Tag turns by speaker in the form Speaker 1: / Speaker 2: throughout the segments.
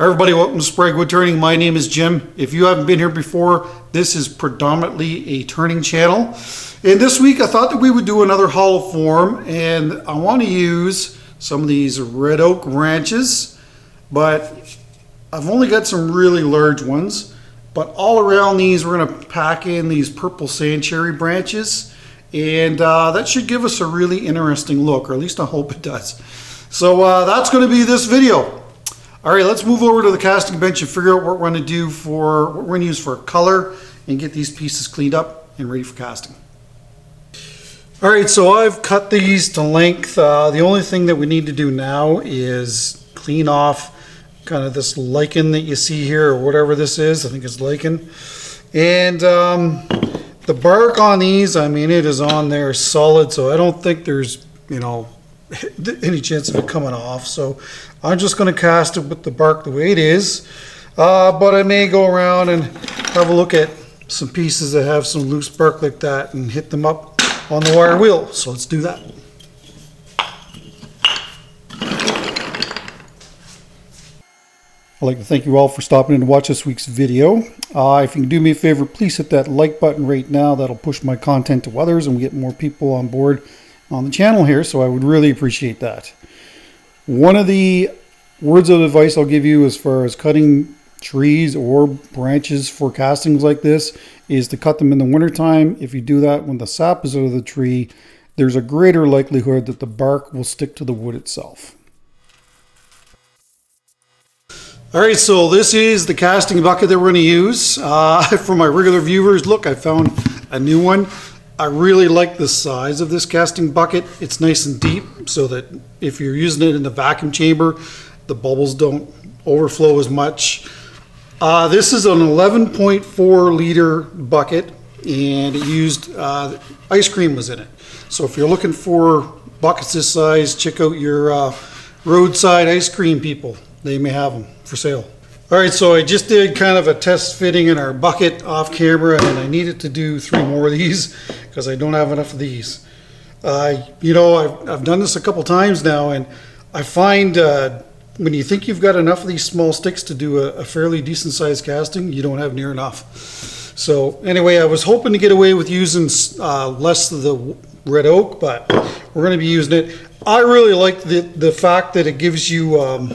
Speaker 1: Hi everybody, welcome to Sprague Woodturning. My name is Jim. If you haven't been here before, this is predominantly a turning channel. And this week I thought that we would do another hollow form, and I want to use some of these red oak ranches, but I've only got some really large ones. But all around these we're going to pack in these purple sand cherry branches, and that should give us a really interesting look, or at least I hope it does. So that's going to be this video. All right, let's move over to the casting bench and figure out what we're going to do for what we're going to use for color and get these pieces cleaned up and ready for casting. All right, so I've cut these to length. The only thing that we need to do now is clean off kind of this lichen that you see here, or whatever this is. I think it's lichen. And the bark on these, I mean, it is on there solid, so I don't think there's, you know, any chance of it coming off. So I'm just going to cast it with the bark the way it is, but I may go around and have a look at some pieces that have some loose bark like that and hit them up on the wire wheel. So let's do that. I'd like to thank you all for stopping in to watch this week's video. If you can do me a favor, please hit that like button right now. That'll push my content to others and we get more people on board on the channel here, so I would really appreciate that. One of the words of advice I'll give you as far as cutting trees or branches for castings like this is to cut them in the wintertime. If you do that when the sap is out of the tree, there's a greater likelihood that the bark will stick to the wood itself. All right, so this is the casting bucket that we're going to use. For my regular viewers, look, I found a new one. I really like the size of this casting bucket. It's nice and deep so that if you're using it in the vacuum chamber, the bubbles don't overflow as much. This is an 11.4 liter bucket, and it used ice cream was in it. So if you're looking for buckets this size, check out your roadside ice cream people. They may have them for sale. All right, so I just did kind of a test fitting in our bucket off camera, and I needed to do 3 more of these because I don't have enough of these. You know, I've done this a couple times now, and I find when you think you've got enough of these small sticks to do a fairly decent sized casting, you don't have near enough. So anyway, I was hoping to get away with using less of the red oak, but we're going to be using it. I really like the fact that it gives you a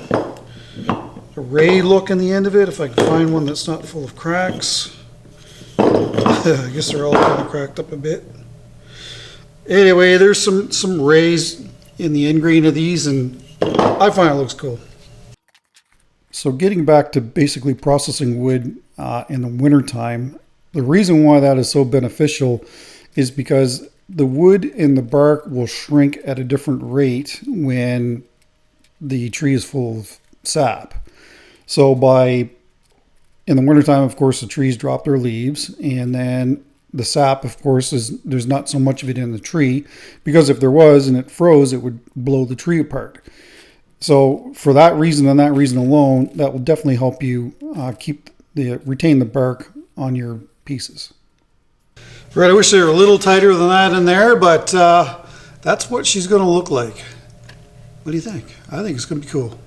Speaker 1: ray look in the end of it. If I can find one that's not full of cracks. I guess they're all kind of cracked up a bit. Anyway, there's some rays in the end grain of these, and I find it looks cool. So getting back to basically processing wood in the winter time, the reason why that is so beneficial is because the wood and the bark will shrink at a different rate when the tree is full of sap. So in the wintertime, of course, the trees drop their leaves, and then the sap, of course, there's not so much of it in the tree, because if there was and it froze, it would blow the tree apart. So for that reason and that reason alone, that will definitely help you retain the bark on your pieces. Right, I wish they were a little tighter than that in there, but that's what she's going to look like. What do you think? I think it's going to be cool.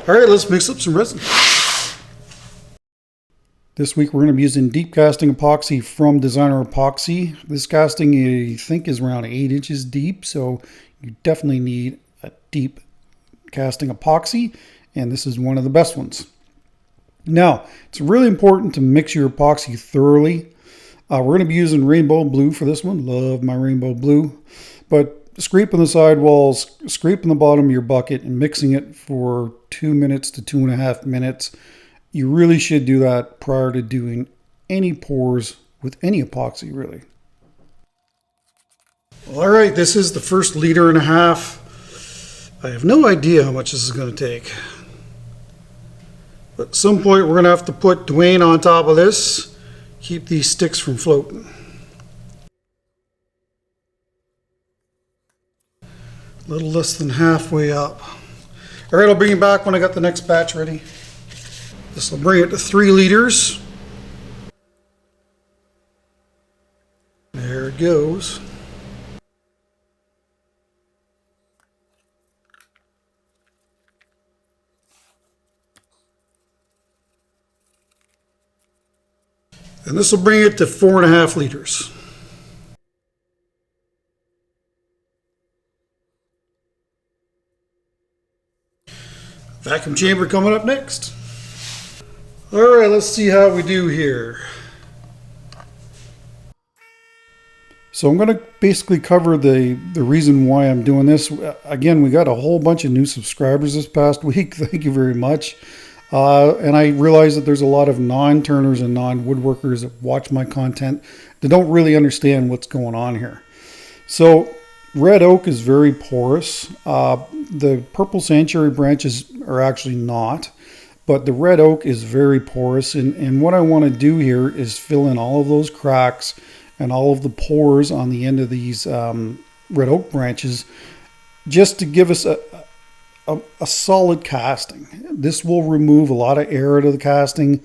Speaker 1: All right, let's mix up some resin. This week we're going to be using deep casting epoxy from Designer Epoxy. This casting I think is around 8 inches deep, so you definitely need a deep casting epoxy, and this is one of the best ones. Now, it's really important to mix your epoxy thoroughly. We're going to be using rainbow blue for this one. Love my rainbow blue. But scraping the sidewalls, scraping the bottom of your bucket, and mixing it for 2 minutes to 2.5 minutes. You really should do that prior to doing any pours with any epoxy, really. All right, this is the first 1.5 liters. I have no idea how much this is going to take. But at some point, we're going to have to put Dwayne on top of this, keep these sticks from floating. A little less than halfway up. All right, I'll bring you back when I got the next batch ready. This will bring it to 3 liters. There it goes. And this will bring it to 4.5 liters. Vacuum chamber coming up next. All right, let's see how we do here. So I'm going to basically cover the reason why I'm doing this. Again, we got a whole bunch of new subscribers this past week. Thank you very much. And I realize that there's a lot of non-turners and non-woodworkers that watch my content that don't really understand what's going on here. So red oak is very porous. The purple sanctuary branches are actually not, but the red oak is very porous. And what I want to do here is fill in all of those cracks and all of the pores on the end of these red oak branches, just to give us a solid casting. This will remove a lot of air out of the casting,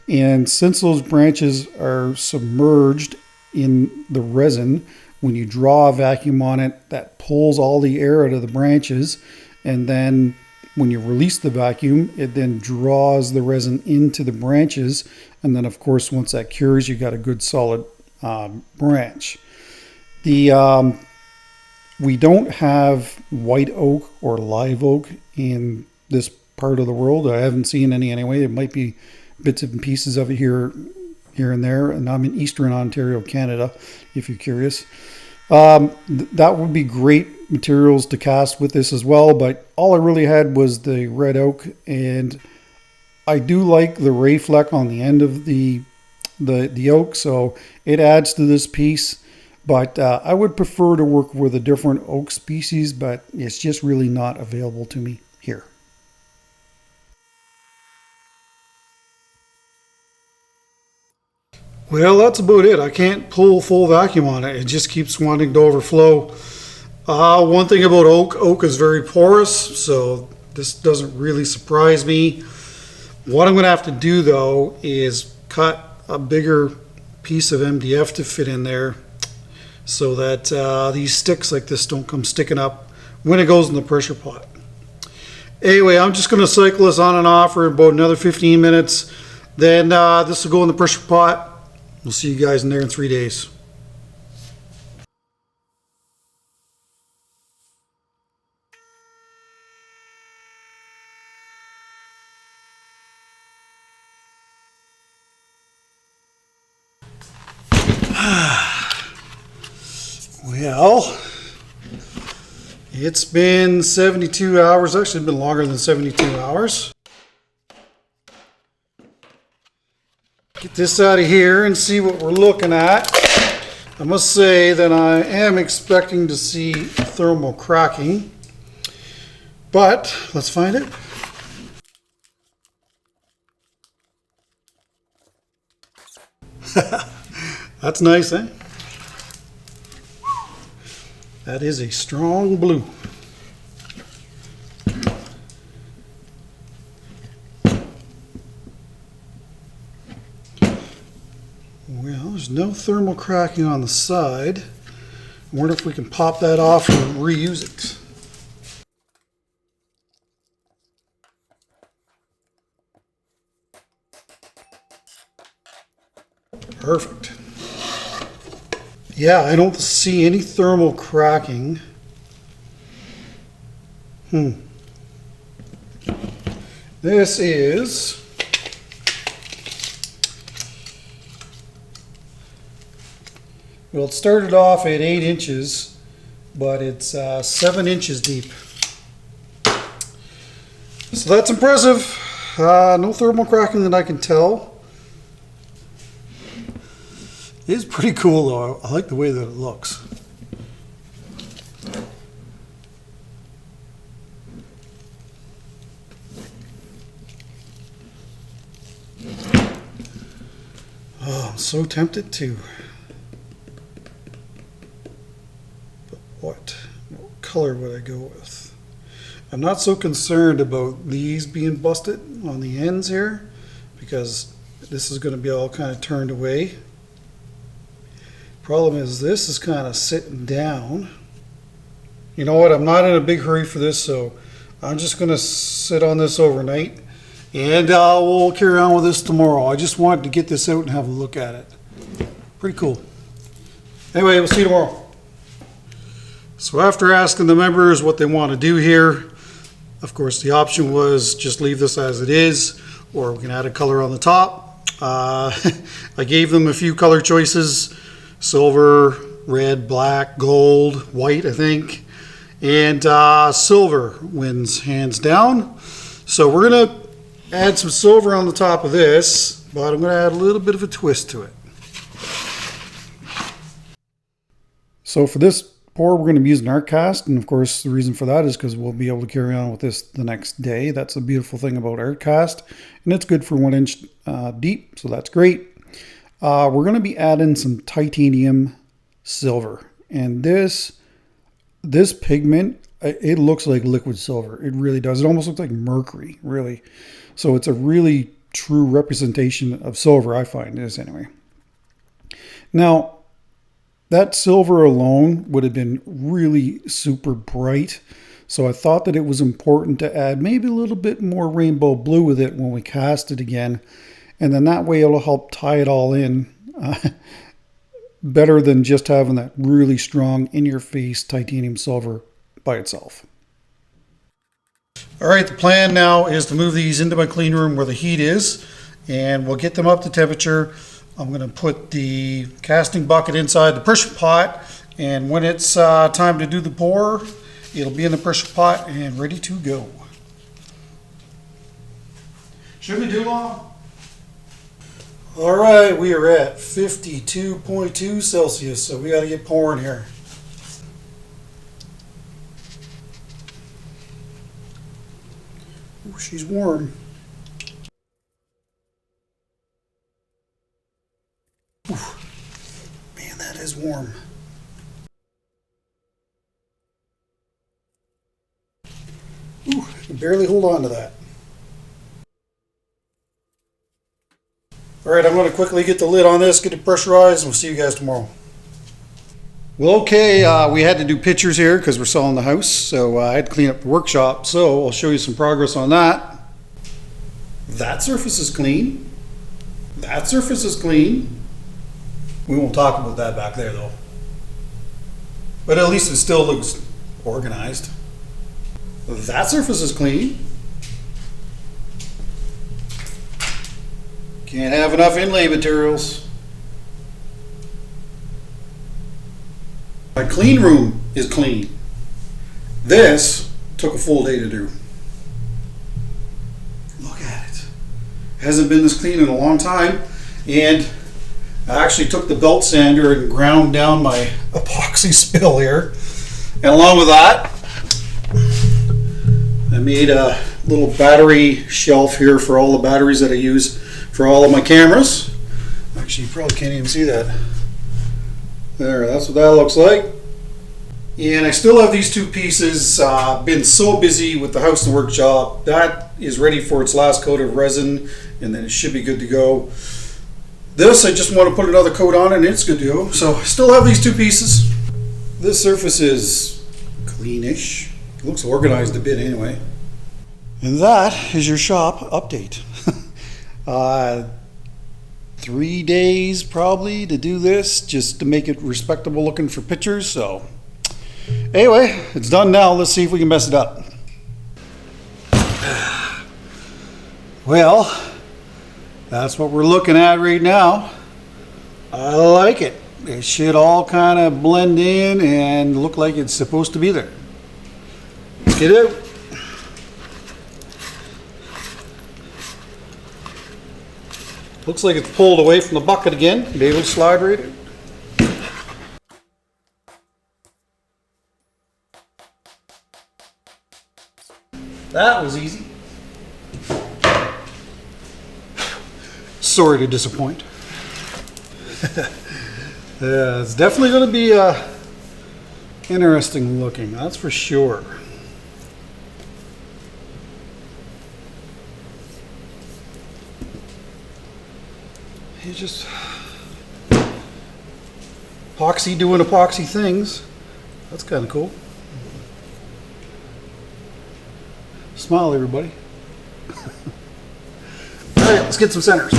Speaker 1: and since those branches are submerged in the resin, when you draw a vacuum on it, that pulls all the air out of the branches, and then when you release the vacuum, it then draws the resin into the branches, and then of course once that cures, you got a good solid branch. We don't have white oak or live oak in this part of the world. I haven't seen any anyway. There might be bits and pieces of it here and there. And I'm in Eastern Ontario, Canada, if you're curious. That would be great materials to cast with this as well. But all I really had was the red oak, and I do like the ray fleck on the end of the oak, so it adds to this piece. But I would prefer to work with a different oak species, but it's just really not available to me here. Well, that's about it. I can't pull full vacuum on it. It just keeps wanting to overflow. One thing about oak is very porous, so this doesn't really surprise me. What I'm going to have to do though is cut a bigger piece of MDF to fit in there, so that these sticks like this don't come sticking up when it goes in the pressure pot. Anyway, I'm just going to cycle this on and off for about another 15 minutes. Then this will go in the pressure pot. We'll see you guys in there in 3 days. Well, it's been 72 hours, actually been longer than 72 hours. Get this out of here and see what we're looking at. I must say that I am expecting to see thermal cracking, but let's find it. That's nice, eh? That is a strong blue. Well, there's no thermal cracking on the side. I wonder if we can pop that off and reuse it. Perfect. Yeah, I don't see any thermal cracking. This is well, it started off at 8 inches, but it's 7 inches deep. So that's impressive. No thermal cracking that I can tell. It is pretty cool though. I like the way that it looks. Oh, I'm so tempted to. But what color would I go with? I'm not so concerned about these being busted on the ends here, because this is going to be all kind of turned away. Problem is, this is kind of sitting down. You know what? I'm not in a big hurry for this, so I'm just going to sit on this overnight And we'll carry on with this tomorrow. I just wanted to get this out and have a look at it. Pretty cool. Anyway, we'll see you tomorrow. So after asking the members what they want to do here, of course the option was just leave this as it is, or we can add a color on the top. I gave them a few color choices: silver, red, black, gold, white, I think. And silver wins hands down. So we're going to add some silver on the top of this, but I'm going to add a little bit of a twist to it. So for this pour, we're going to be using art cast, and of course the reason for that is because we'll be able to carry on with this the next day. That's the beautiful thing about art cast, and it's good for 1 inch deep, so that's great. We're going to be adding some titanium silver, and this pigment, it looks like liquid silver. It really does. It almost looks like mercury, really. So it's a really true representation of silver, I find this anyway. Now, that silver alone would have been really super bright. So I thought that it was important to add maybe a little bit more rainbow blue with it when we cast it again. And then that way it'll help tie it all in better than just having that really strong in-your-face titanium silver by itself. All right, the plan now is to move these into my clean room where the heat is, and we'll get them up to temperature. I'm going to put the casting bucket inside the pressure pot, and when it's time to do the pour, it'll be in the pressure pot and ready to go. Shouldn't be too long. All right, we are at 52.2 Celsius, so we got to get pouring here. Ooh, she's warm. Ooh, man, that is warm. Ooh, I can barely hold on to that. All right, I'm going to quickly get the lid on this, get it pressurized, and we'll see you guys tomorrow. Well, okay, we had to do pictures here because we're selling the house, so I had to clean up the workshop, so I'll show you some progress on that. That surface is clean. That surface is clean. We won't talk about that back there, though. But at least it still looks organized. That surface is clean. Can't have enough inlay materials. My clean room is clean. This took a full day to do. Look at it. Hasn't been this clean in a long time. And I actually took the belt sander and ground down my epoxy spill here. And along with that, I made a little battery shelf here for all the batteries that I use for all of my cameras. Actually, you probably can't even see that. There, that's what that looks like. And I still have these two pieces. Been so busy with the house and workshop. That is ready for its last coat of resin, and then it should be good to go. This, I just want to put another coat on and it's good to go. So I still have these two pieces. This surface is cleanish. It looks organized a bit anyway. And that is your shop update. 3 days probably to do this, just to make it respectable looking for pictures. So anyway, it's done now. Let's see if we can mess it up. Well, that's what we're looking at right now. I like it. It should all kind of blend in and look like it's supposed to be there. Let's get it out. Looks like it's pulled away from the bucket again. Be able to slide right in. That was easy. Sorry to disappoint. Yeah, it's definitely going to be interesting looking, that's for sure. You just epoxy doing epoxy things. That's kind of cool. Smile, everybody. let's get some centers.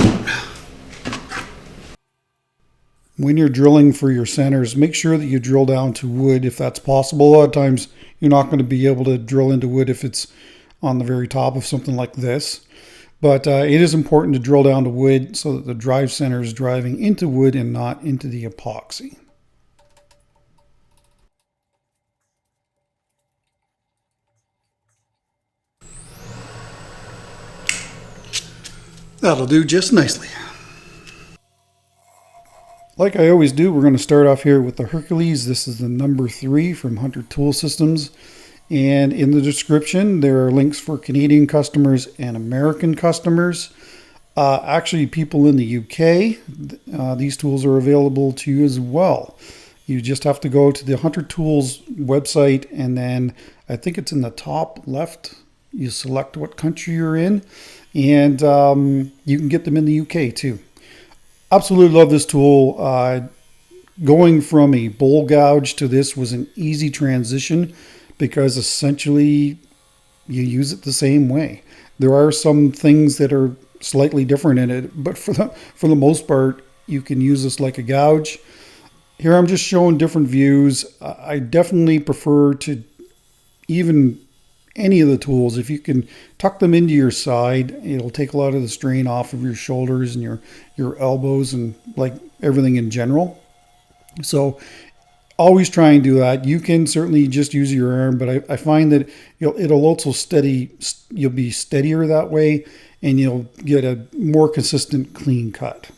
Speaker 1: When you're drilling for your centers, make sure that you drill down to wood if that's possible. A lot of times you're not going to be able to drill into wood if it's on the very top of something like this. But it is important to drill down to wood so that the drive center is driving into wood and not into the epoxy. That'll do just nicely. Like I always do, we're going to start off here with the Hercules. This is the number 3 from Hunter Tool Systems. And in the description, there are links for Canadian customers and American customers. Actually, people in the UK, these tools are available to you as well. You just have to go to the Hunter Tools website, and then I think it's in the top left. You select what country you're in, and you can get them in the UK too. Absolutely love this tool. Going from a bowl gouge to this was an easy transition because essentially you use it the same way. There are some things that are slightly different in it, but for the most part, you can use this like a gouge. Here I'm just showing different views. I definitely prefer to, even any of the tools, if you can tuck them into your side, it'll take a lot of the strain off of your shoulders and your elbows and like everything in general. So always try and do that. You can certainly just use your arm, but I find that it'll also you'll be steadier that way, and you'll get a more consistent clean cut.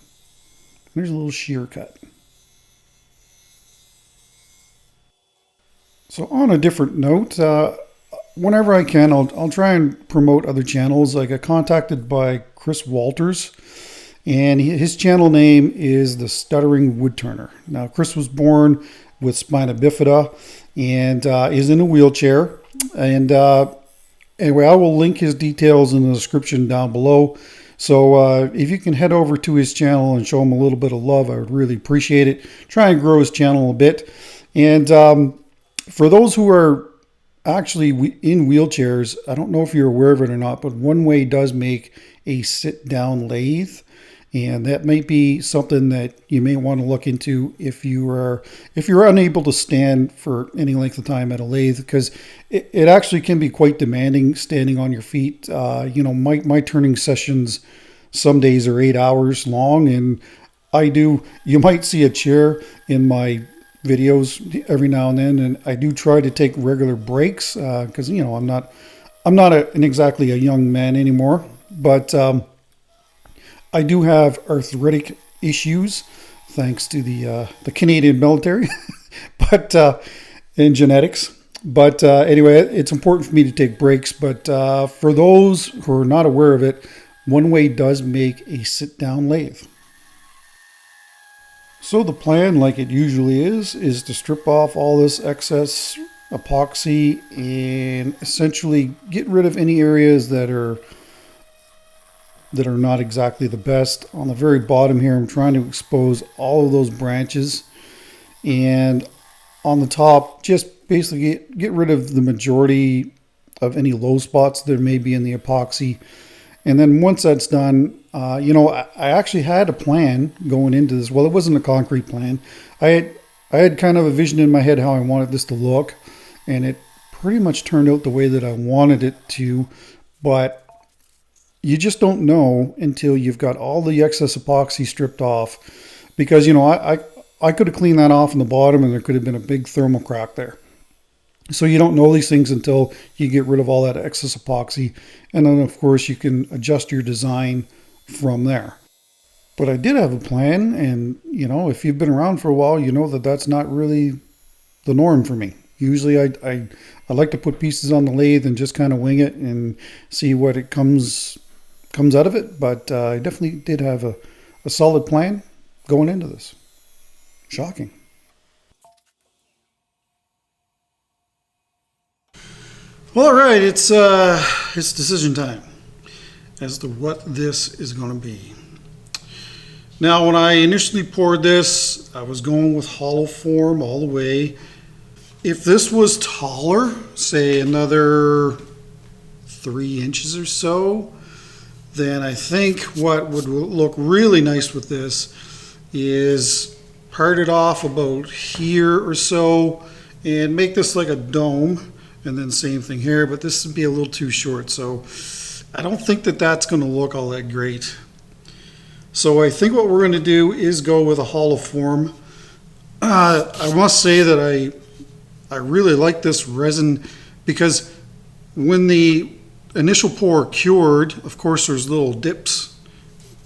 Speaker 1: There's a little shear cut. So on a different note, whenever I can, I'll try and promote other channels. I got contacted by Chris Walters, and his channel name is the Stuttering Woodturner. Now, Chris was born with spina bifida and is in a wheelchair. And anyway, I will link his details in the description down below. So if you can head over to his channel and show him a little bit of love, I would really appreciate it. Try and grow his channel a bit. And for those who are actually in wheelchairs, I don't know if you're aware of it or not, but One Way does make a sit-down lathe, and that might be something that you may want to look into if you're unable to stand for any length of time at a lathe, because it actually can be quite demanding standing on your feet. My turning sessions some days are 8 hours long, and you might see a chair in my videos every now and then, and I do try to take regular breaks because I'm not exactly a young man anymore, but I do have arthritic issues thanks to the Canadian military, but and genetics. But anyway, it's important for me to take breaks. But for those who are not aware of it, One Way does make a sit-down lathe. So the plan, like it usually is to strip off all this excess epoxy and essentially get rid of any areas that are not exactly the best. On the very bottom here, I'm trying to expose all of those branches, and on the top, just basically get rid of the majority of any low spots there may be in the epoxy. And then once that's done, I actually had a plan going into this. Well, it wasn't a concrete plan. I had kind of a vision in my head how I wanted this to look, and it pretty much turned out the way that I wanted it to. But you just don't know until you've got all the excess epoxy stripped off, because I could have cleaned that off in the bottom, and there could have been a big thermal crack there. So you don't know these things until you get rid of all that excess epoxy. And then, of course, you can adjust your design from there. But I did have a plan, and, if you've been around for a while, you know that that's not really the norm for me. Usually I like to put pieces on the lathe and just kind of wing it and see what it comes out of it. But I definitely did have a solid plan going into this. Shocking. Well, all right, it's decision time as to what this is going to be. Now, when I initially poured this, I was going with hollow form all the way. If this was taller, say another 3 inches or so, then I think what would look really nice with this is part it off about here or so and make this like a dome, and then same thing here, but this would be a little too short, so I don't think that that's going to look all that great. So I think what we're going to do is go with a hollow form. I must say that I really like this resin, because when the initial pour cured, of course there's little dips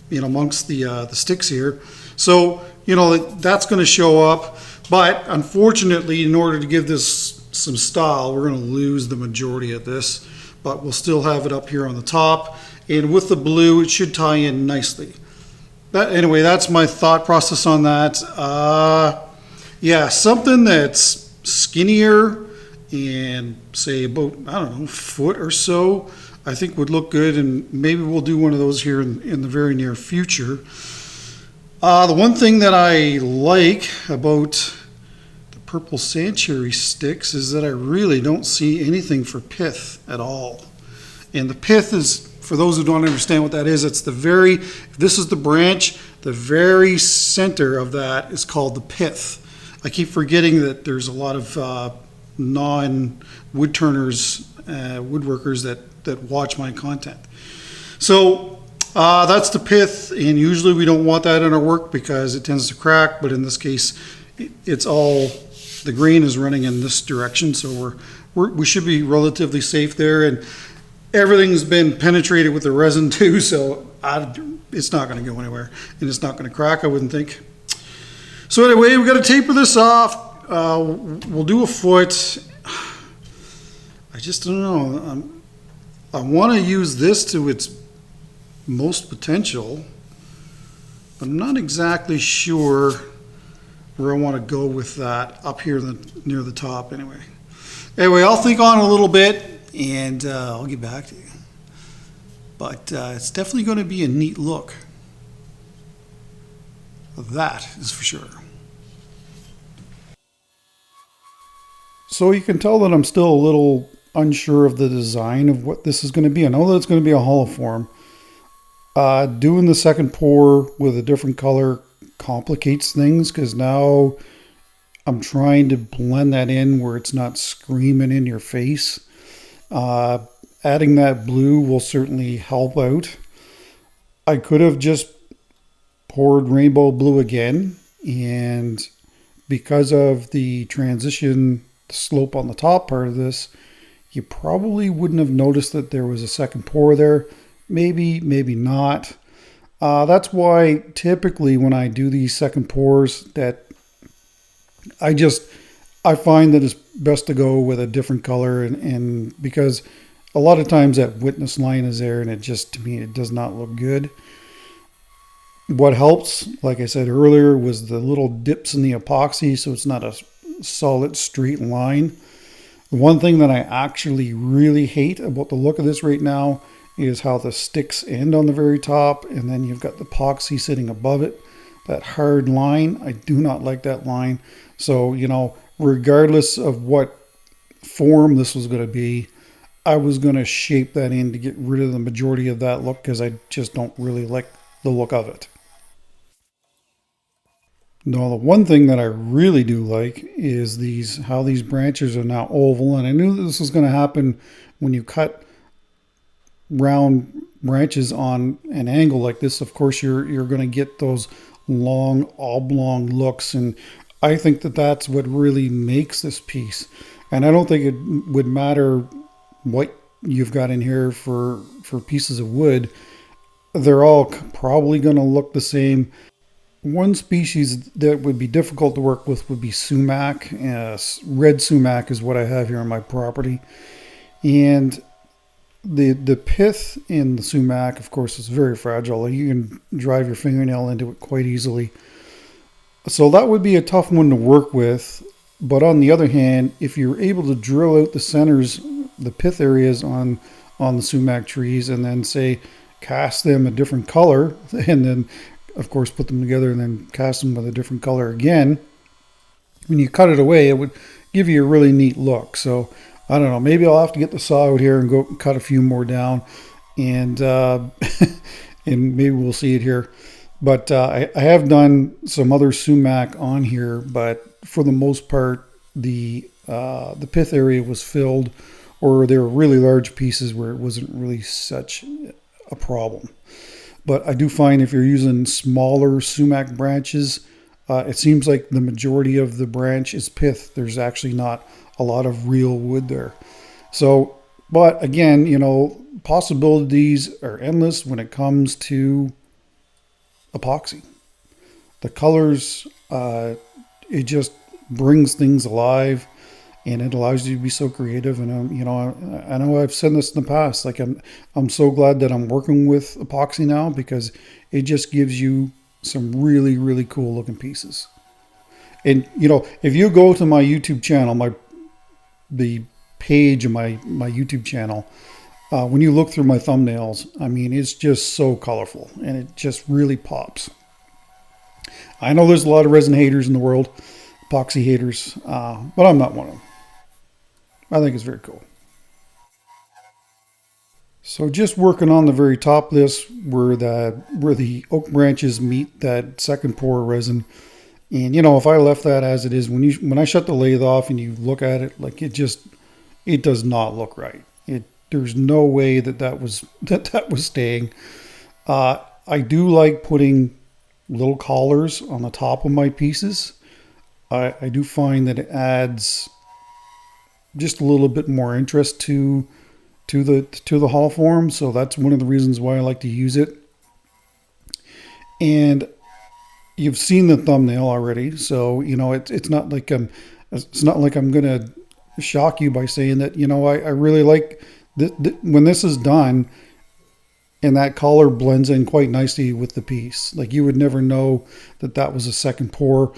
Speaker 1: in amongst the sticks here, so you know that's going to show up. But unfortunately, in order to give this some style, we're going to lose the majority of this, but we'll still have it up here on the top, and with the blue it should tie in nicely. But anyway, that's my thought process on that. Yeah, something that's skinnier and say about, I don't know, a foot or so, I think would look good, and maybe we'll do one of those here in the very near future. The one thing that I like about the purple sand cherry sticks is that I really don't see anything for pith at all. And the pith is, for those who don't understand what that is, it's the very, if this is the branch, the very center of that is called the pith. I keep forgetting that there's a lot of non-woodturners, woodworkers that watch my content. So that's the pith, and usually we don't want that in our work because it tends to crack, but in this case it's all, the grain is running in this direction, so we should be relatively safe there, and everything's been penetrated with the resin too, so it's not going to go anywhere, and it's not going to crack, I wouldn't think. So anyway, we got to taper this off. We'll do a foot. I just don't know. I want to use this to its most potential, but I'm not exactly sure where I want to go with that up here near the top anyway. Anyway, I'll think on it a little bit, and I'll get back to you. But it's definitely going to be a neat look. That is for sure. So you can tell that I'm still a little unsure of the design of what this is going to be. I know that it's going to be a hollow form. Doing the second pour with a different color complicates things, because now I'm trying to blend that in where it's not screaming in your face. Adding that blue will certainly help out. I could have just poured rainbow blue again, and because of the transition slope on the top part of this, you probably wouldn't have noticed that there was a second pour there. Maybe not. That's why typically when I do these second pours, that I find that it's best to go with a different color, and because a lot of times that witness line is there, and it just, to me, it does not look good. What helps, like I said earlier, was the little dips in the epoxy, so it's not a solid straight line. The one thing that I actually really hate about the look of this right now is how the sticks end on the very top, and then you've got the epoxy sitting above it. That hard line, I do not like that line. So, you know, regardless of what form this was going to be, I was going to shape that in to get rid of the majority of that look, because I just don't really like the look of it. Now, the one thing that I really do like is how these branches are now oval, and I knew that this was going to happen when you cut round branches on an angle like this. Of course, you're going to get those long oblong looks, and I think that that's what really makes this piece. And I don't think it would matter what you've got in here for pieces of wood. They're all probably going to look the same. One species that would be difficult to work with would be sumac. Red sumac is what I have here on my property. And the pith in the sumac, of course, is very fragile. You can drive your fingernail into it quite easily. So that would be a tough one to work with. But on the other hand, if you're able to drill out the centers, the pith areas on the sumac trees, and then say cast them a different color, and then of course put them together and then cast them with a different color again, when you cut it away, it would give you a really neat look. So I don't know, maybe I'll have to get the saw out here and go cut a few more down and and maybe we'll see it here. But I have done some other sumac on here, but for the most part, the pith area was filled, or there were really large pieces where it wasn't really such a problem. But I do find if you're using smaller sumac branches, it seems like the majority of the branch is pith. There's actually not a lot of real wood there. So, but again, you know, possibilities are endless when it comes to epoxy. The colors, it just brings things alive, and it allows you to be so creative. And you know, I know I've said this in the past. Like I'm so glad that I'm working with epoxy now, because it just gives you some really, really cool looking pieces. And you know, if you go to my YouTube channel, the page of my YouTube channel, when you look through my thumbnails, I mean, it's just so colorful and it just really pops. I know there's a lot of resin haters in the world, epoxy haters, but I'm not one of them. I think it's very cool. So just working on the very top of this, where the oak branches meet that second pour resin. And you know, if I left that as it is, when I shut the lathe off and you look at it, like it does not look right. There's no way that was staying. I do like putting little collars on the top of my pieces. I do find that it adds just a little bit more interest to the hull form. So that's one of the reasons why I like to use it. And you've seen the thumbnail already, so you know it's not like I'm gonna shock you by saying that, you know, I really like when this is done and that color blends in quite nicely with the piece. Like you would never know that was a second pour.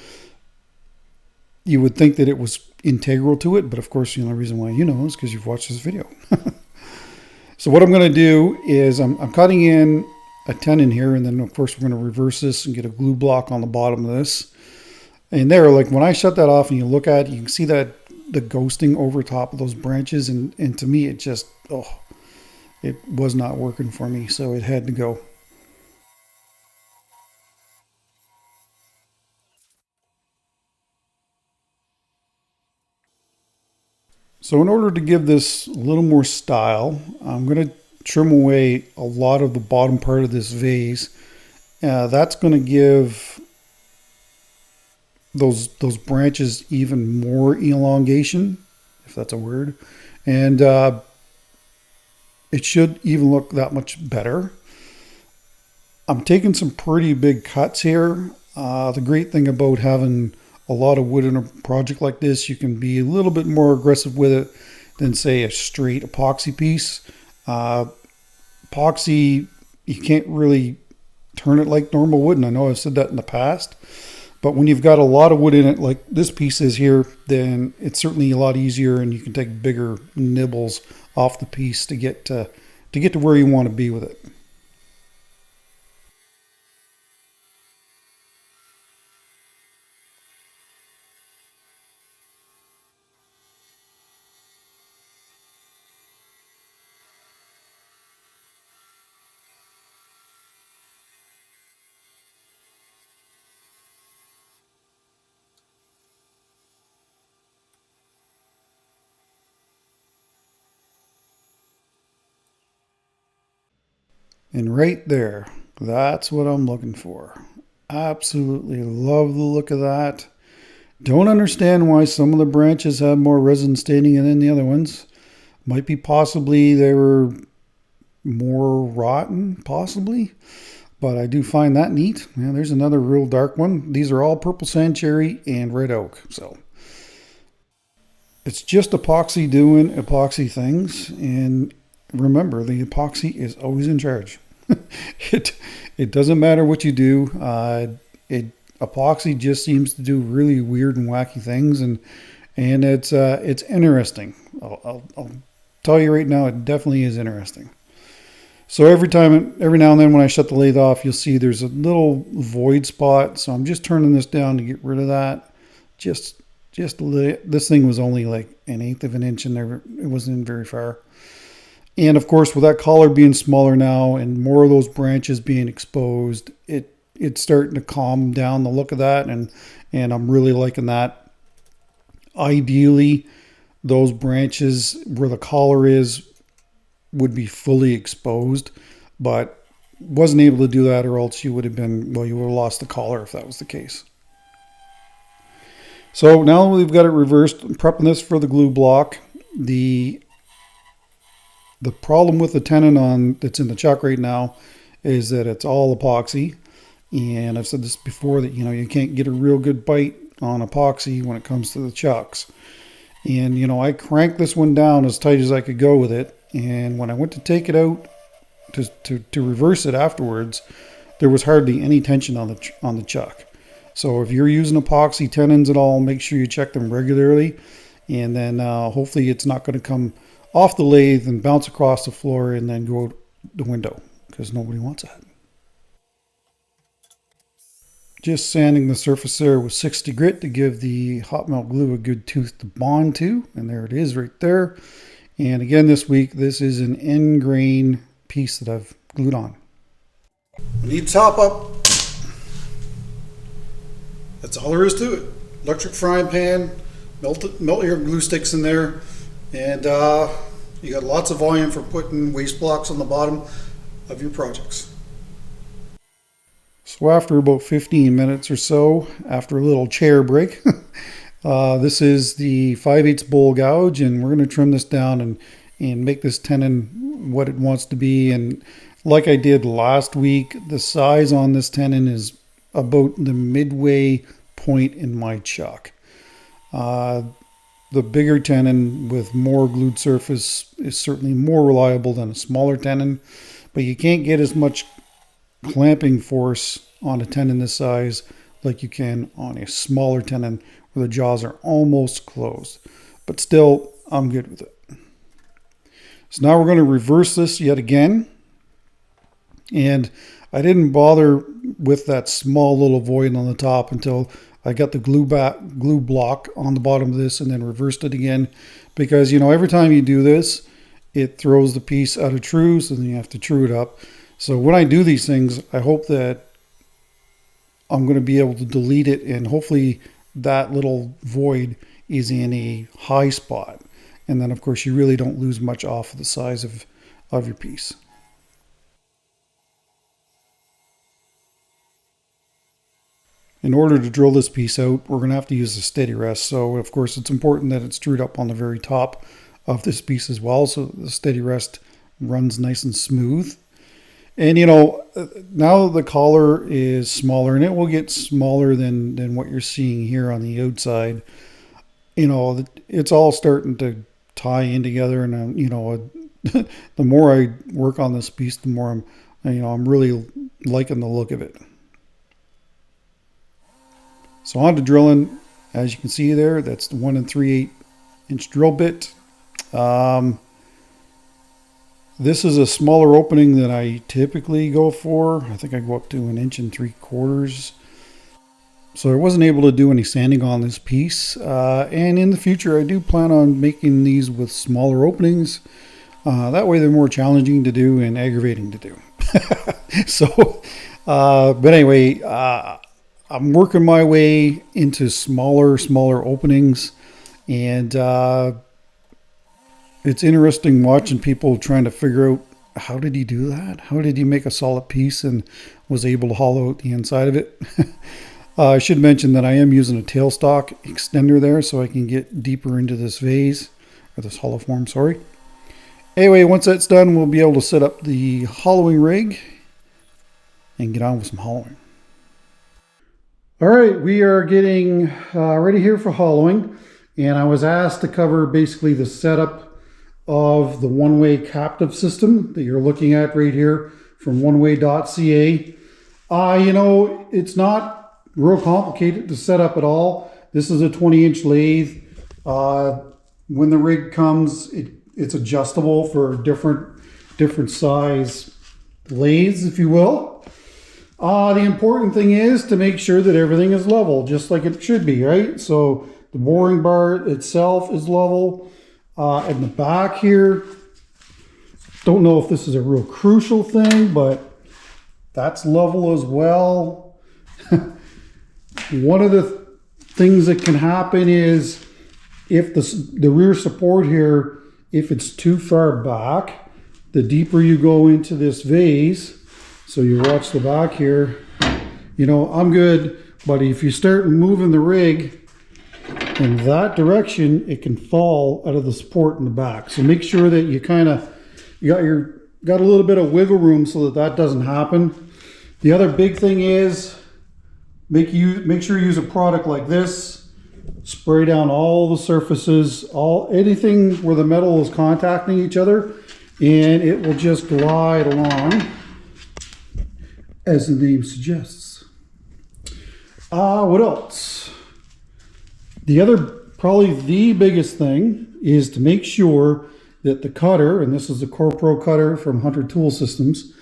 Speaker 1: You would think that it was integral to it, but of course the only reason why you know is because you've watched this video. So what I'm going to do is I'm cutting in a tenon here, and then of course we're going to reverse this and get a glue block on the bottom of this. And there, like when I shut that off and you look at it, you can see that the ghosting over top of those branches, and to me it just, it was not working for me, so it had to go. So in order to give this a little more style, I'm going to trim away a lot of the bottom part of this vase. That's going to give those branches even more elongation, if that's a word. And it should even look that much better. I'm taking some pretty big cuts here. The great thing about having a lot of wood in a project like this, you can be a little bit more aggressive with it than say a straight epoxy piece. Epoxy, you can't really turn it like normal wood, and I know I've said that in the past, but when you've got a lot of wood in it like this piece is here, then it's certainly a lot easier, and you can take bigger nibbles off the piece to get to where you want to be with it. And right there, that's what I'm looking for. Absolutely love the look of that. Don't understand why some of the branches have more resin staining than the other ones. Might be possibly they were more rotten, possibly. But I do find that neat. Yeah, there's another real dark one. These are all purple sand cherry and red oak. So it's just epoxy doing epoxy things. And remember, the epoxy is always in charge. It doesn't matter what you do. Epoxy just seems to do really weird and wacky things, and it's interesting. I'll tell you right now, it definitely is interesting. So every now and then when I shut the lathe off, you'll see there's a little void spot. So I'm just turning this down to get rid of that. This thing was only like 1/8 of an inch, and it wasn't in very far. And of course, with that collar being smaller now and more of those branches being exposed, it's starting to calm down the look of that, and I'm really liking that. Ideally, those branches where the collar is would be fully exposed, but wasn't able to do that, or else you would have been, well, you would have lost the collar if that was the case. So now we've got it reversed, I'm prepping this for the glue block. The problem with the tenon that's in the chuck right now is that it's all epoxy. And I've said this before, that you can't get a real good bite on epoxy when it comes to the chucks. And I cranked this one down as tight as I could go with it. And when I went to take it out to reverse it afterwards, there was hardly any tension on the chuck. So if you're using epoxy tenons at all, make sure you check them regularly. And then hopefully it's not going to come off the lathe and bounce across the floor and then go out the window, because nobody wants that. Just sanding the surface there with 60 grit to give the hot melt glue a good tooth to bond to. And there it is right there. And again, this week, this is an end grain piece that I've glued on. We need top up. That's all there is to it. Electric frying pan, melt your glue sticks in there, and you got lots of volume for putting waste blocks on the bottom of your projects. So after about 15 minutes or so, after a little chair break, this is the 5/8 bowl gouge, and we're going to trim this down and make this tenon what it wants to be. And like I did last week, the size on this tenon is about the midway point in my chuck. The bigger tenon with more glued surface is certainly more reliable than a smaller tenon, but you can't get as much clamping force on a tenon this size like you can on a smaller tenon where the jaws are almost closed. But still, I'm good with it. So now we're going to reverse this yet again. And I didn't bother with that small little void on the top until I got the glue block on the bottom of this and then reversed it again. Because, every time you do this, it throws the piece out of true, so then you have to true it up. So when I do these things, I hope that I'm going to be able to delete it, and hopefully that little void is in a high spot. And then, of course, you really don't lose much off of the size of your piece. In order to drill this piece out, we're going to have to use a steady rest. So, of course, it's important that it's trued up on the very top of this piece as well, so the steady rest runs nice and smooth. And now the collar is smaller, and it will get smaller than what you're seeing here on the outside. It's all starting to tie in together, and the more I work on this piece, the more I'm really liking the look of it. So on to drilling. As you can see there, that's the 1 3/8 inch drill bit. This is a smaller opening than I typically go for. I think I go up to 1 3/4 inches. So I wasn't able to do any sanding on this piece. And in the future, I do plan on making these with smaller openings. That way they're more challenging to do and aggravating to do. But anyway, I'm working my way into smaller openings. And it's interesting watching people trying to figure out, how did he do that? How did he make a solid piece and was able to hollow out the inside of it? I should mention that I am using a tailstock extender there, so I can get deeper into this vase, or this hollow form, sorry. Anyway, once that's done, we'll be able to set up the hollowing rig and get on with some hollowing. All right, we are getting ready here for hollowing, and I was asked to cover basically the setup of the one-way captive system that you're looking at right here from oneway.ca. It's not real complicated to set up at all. This is a 20-inch lathe. When the rig comes, it's adjustable for different size lathes, if you will. The important thing is to make sure that everything is level, just like it should be, right? So the boring bar itself is level. In the back here, Don't know if this is a real crucial thing, but that's level as well. One of the things that can happen is if the rear support here, if it's too far back, the deeper you go into this vase, so you watch the back here, you know, I'm good, but if you start moving the rig in that direction, it can fall out of the support in the back. So make sure that you got a little bit of wiggle room so that doesn't happen. The other big thing is make sure you use a product like this. Spray down all the surfaces, anything where the metal is contacting each other, and it will just glide along as the name suggests. What else? Probably the biggest thing is to make sure that the cutter, and this is the CorePro cutter from Hunter Tool Systems,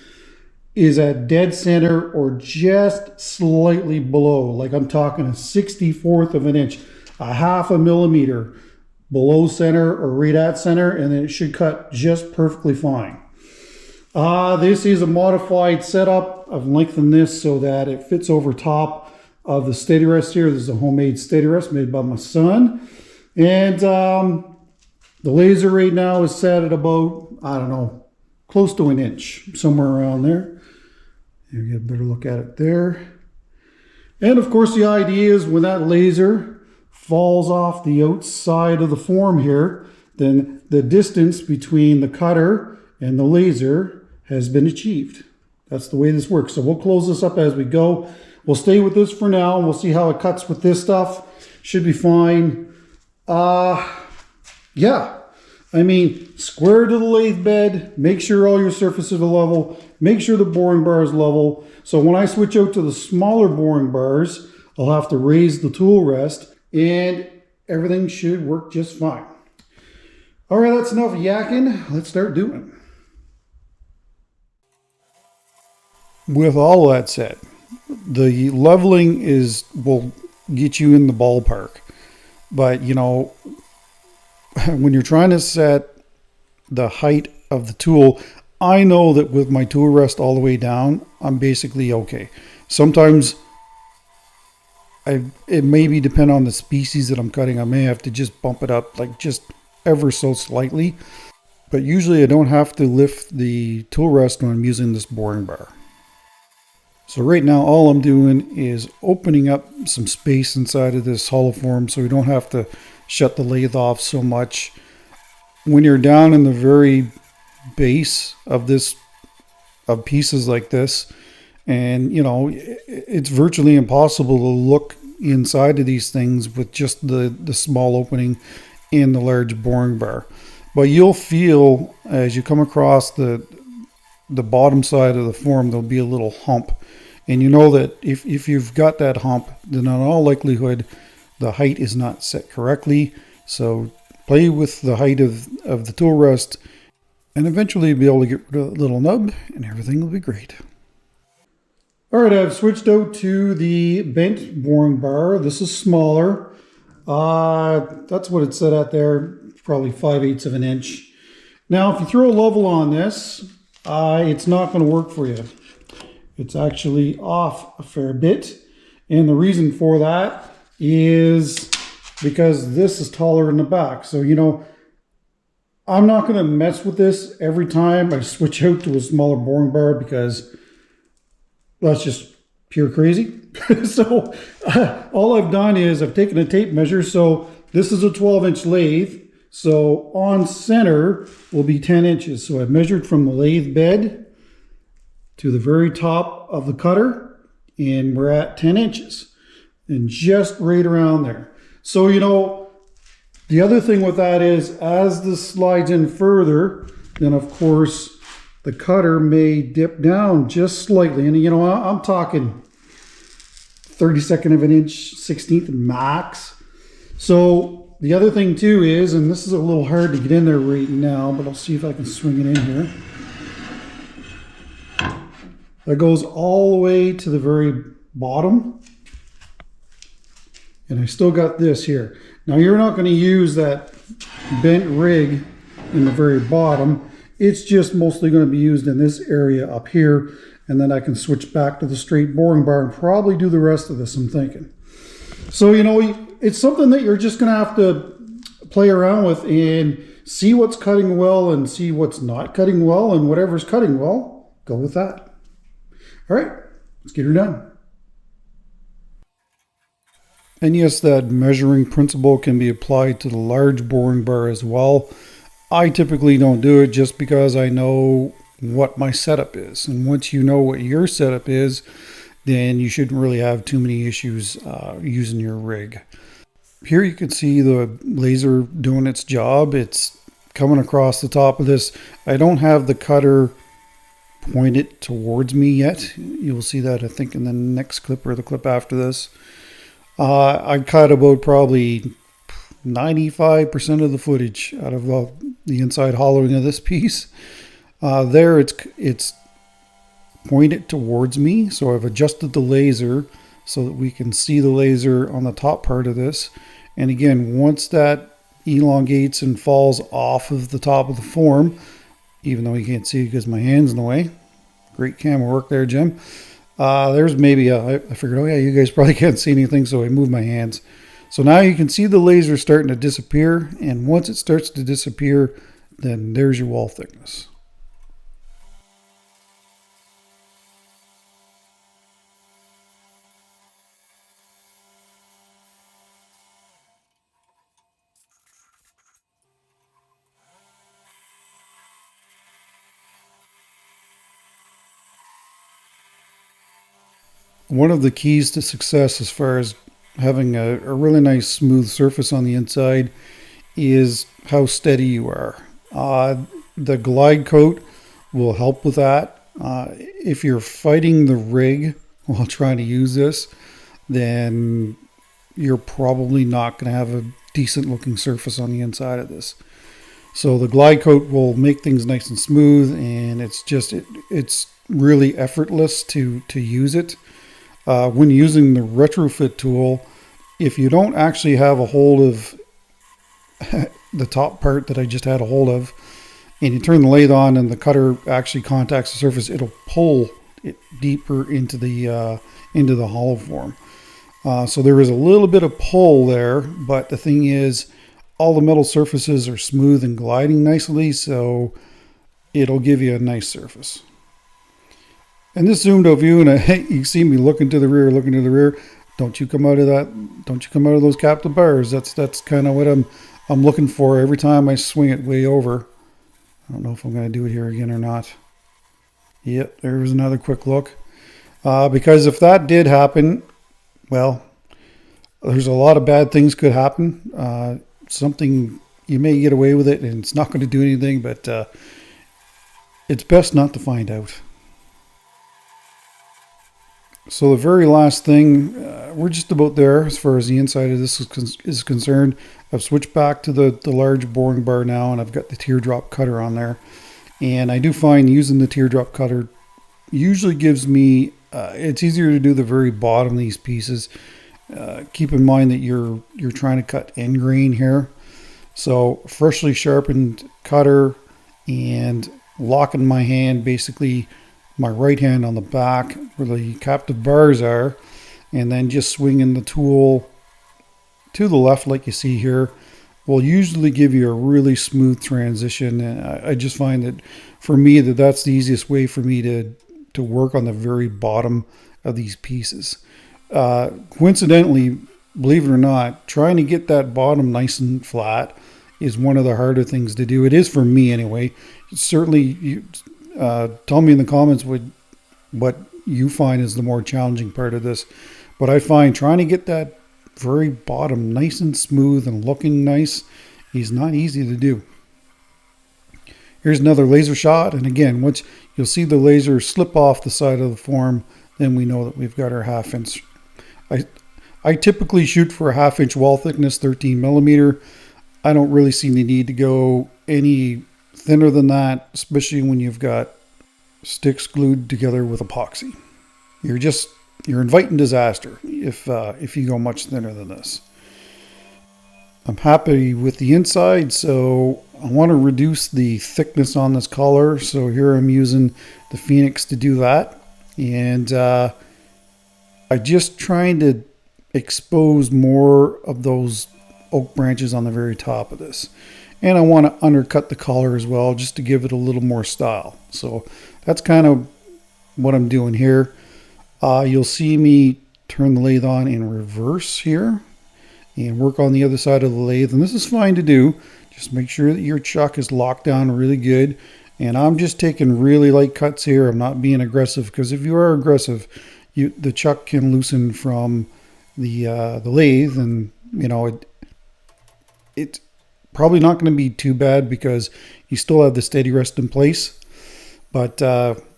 Speaker 1: is at dead center or just slightly below. Like I'm talking a 64th of an inch, a half a millimeter below center or right at center, and then it should cut just perfectly fine. This is a modified setup. I've lengthened this so that it fits over top of the steady rest here. This is a homemade steady rest made by my son. And the laser right now is set at about, I don't know, close to an inch, somewhere around there. You get a better look at it there. And of course the idea is when that laser falls off the outside of the form here, then the distance between the cutter and the laser has been achieved. That's the way this works. So we'll close this up as we go. We'll stay with this for now, and we'll see how it cuts with this stuff. Should be fine. Yeah, I mean, square to the lathe bed, make sure all your surfaces are level, make sure the boring bar is level. So when I switch out to the smaller boring bars, I'll have to raise the tool rest, and everything should work just fine. All right, that's enough yakking. Let's start doing. With all that said, the leveling will get you in the ballpark. But, you know, when you're trying to set the height of the tool, I know that with my tool rest all the way down, I'm basically okay. Sometimes it maybe depend on the species that I'm cutting. I may have to just bump it up like just ever so slightly. But usually I don't have to lift the tool rest when I'm using this boring bar. So right now all I'm doing is opening up some space inside of this hollow form so we don't have to shut the lathe off so much. When you're down in the very base of pieces like this, and you know, it's virtually impossible to look inside of these things with just the small opening in the large boring bar. But you'll feel as you come across the bottom side of the form, there'll be a little hump. And you know that if you've got that hump, then in all likelihood, the height is not set correctly. So play with the height of the tool rest, and eventually you'll be able to get rid of the little nub, and everything will be great. All right, I've switched out to the bent boring bar. This is smaller. That's what it's set at there, probably 5/8 of an inch. Now, if you throw a level on this, it's not going to work for you. It's actually off a fair bit. And the reason for that is because this is taller in the back. So, you know, I'm not going to mess with this every time I switch out to a smaller boring bar because that's just pure crazy. So all I've done is I've taken a tape measure. So this is a 12-inch lathe. So on center will be 10 inches. So I've measured from the lathe bed to the very top of the cutter, and we're at 10 inches and just right around there. So, you know, the other thing with that is as this slides in further, then of course the cutter may dip down just slightly. And, you know, I'm talking 32nd of an inch, 16th max. So the other thing too is, and this is a little hard to get in there right now, but I'll see if I can swing it in here. That goes all the way to the very bottom. And I still got this here. Now you're not going to use that bent rig in the very bottom. It's just mostly going to be used in this area up here, and then I can switch back to the straight boring bar and probably do the rest of this, I'm thinking. So, you know, it's something that you're just going to have to play around with and see what's cutting well and see what's not cutting well, and whatever's cutting well, go with that. All right, let's get her done. And yes, that measuring principle can be applied to the large boring bar as well. I typically don't do it just because I know what my setup is. And once you know what your setup is, then you shouldn't really have too many issues using your rig. Here you can see the laser doing its job. It's coming across the top of this. I don't have the cutter pointed towards me yet. You'll see that, I think, in the next clip or the clip after this. I cut about probably 95% of the footage out of the inside hollowing of this piece. There it's pointed towards me, so I've adjusted the laser so that we can see the laser on the top part of this. And again, once that elongates and falls off of the top of the form, even though you can't see because my hand's in the way. Great camera work there, Jim. There's maybe I figured, oh yeah, you guys probably can't see anything, so I moved my hands. So now you can see the laser starting to disappear, and once it starts to disappear, then there's your wall thickness. One of the keys to success as far as having a really nice smooth surface on the inside is how steady you are. The glide coat will help with that. If you're fighting the rig while trying to use this, then you're probably not going to have a decent looking surface on the inside of this. So the glide coat will make things nice and smooth, and it's really effortless to use it. When using the retrofit tool, if you don't actually have a hold of the top part that I just had a hold of, and you turn the lathe on and the cutter actually contacts the surface, it'll pull it deeper into the hollow form. So there is a little bit of pull there, but the thing is, all the metal surfaces are smooth and gliding nicely, so it'll give you a nice surface. And this zoomed out view, and you see me looking to the rear. Don't you come out of that? Don't you come out of those captive bars? That's kind of what I'm looking for every time I swing it way over. I don't know if I'm going to do it here again or not. Yep, there's another quick look. Because if that did happen, well, there's a lot of bad things could happen. Something, you may get away with it and it's not going to do anything, but it's best not to find out. So the very last thing, we're just about there as far as the inside of this is concerned. I've switched back to the large boring bar now, and I've got the teardrop cutter on there. And I do find using the teardrop cutter usually gives me, it's easier to do the very bottom of these pieces. Keep in mind that you're trying to cut end grain here. So freshly sharpened cutter and locking my hand, basically my right hand on the back where the captive bars are, and then just swinging the tool to the left like you see here will usually give you a really smooth transition. And I just find that for me that's the easiest way for me to work on the very bottom of these pieces. Coincidentally, believe it or not, trying to get that bottom nice and flat is one of the harder things to do. It is for me anyway. Certainly, tell me in the comments what you find is the more challenging part of this. But I find trying to get that very bottom nice and smooth and looking nice is not easy to do. Here's another laser shot, and again, once you'll see the laser slip off the side of the form, then we know that we've got our 1/2 inch. I typically shoot for a 1/2 inch wall thickness, 13 millimeter. I don't really see the need to go any thinner than that, especially when you've got sticks glued together with epoxy. You're inviting disaster if you go much thinner than this. I'm happy with the inside, so I want to reduce the thickness on this collar. So here I'm using the Phoenix to do that. And I'm just trying to expose more of those oak branches on the very top of this. And I want to undercut the collar as well, just to give it a little more style. So that's kind of what I'm doing here. You'll see me turn the lathe on in reverse here and work on the other side of the lathe. And this is fine to do. Just make sure that your chuck is locked down really good. And I'm just taking really light cuts here. I'm not being aggressive, because if you are aggressive, the chuck can loosen from the lathe, and you know it's probably not going to be too bad because you still have the steady rest in place. But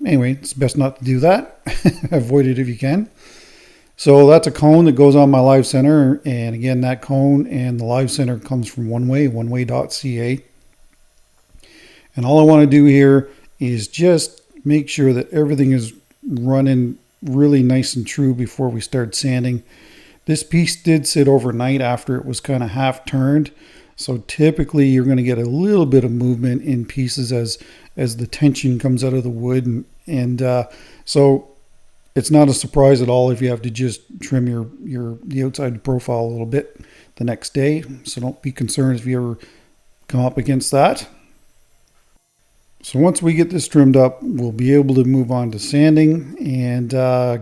Speaker 1: anyway, it's best not to do that. Avoid it if you can. So that's a cone that goes on my live center, and again, that cone and the live center comes from oneway.ca. And all I want to do here is just make sure that everything is running really nice and true before we start sanding. This piece did sit overnight after it was kind of half turned. So typically you're going to get a little bit of movement in pieces as the tension comes out of the wood. And so it's not a surprise at all if you have to just trim the outside profile a little bit the next day. So don't be concerned if you ever come up against that. So once we get this trimmed up, we'll be able to move on to sanding and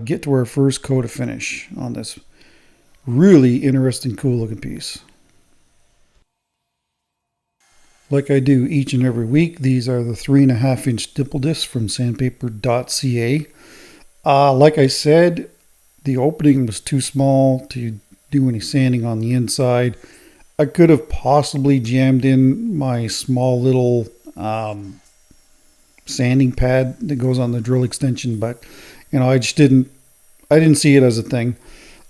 Speaker 1: get to our first coat of finish on this really interesting, cool looking piece. Like I do each and every week, these are the 3.5-inch dimple discs from sandpaper.ca. Like I said, the opening was too small to do any sanding on the inside. I could have possibly jammed in my small little sanding pad that goes on the drill extension, but you know, I didn't see it as a thing.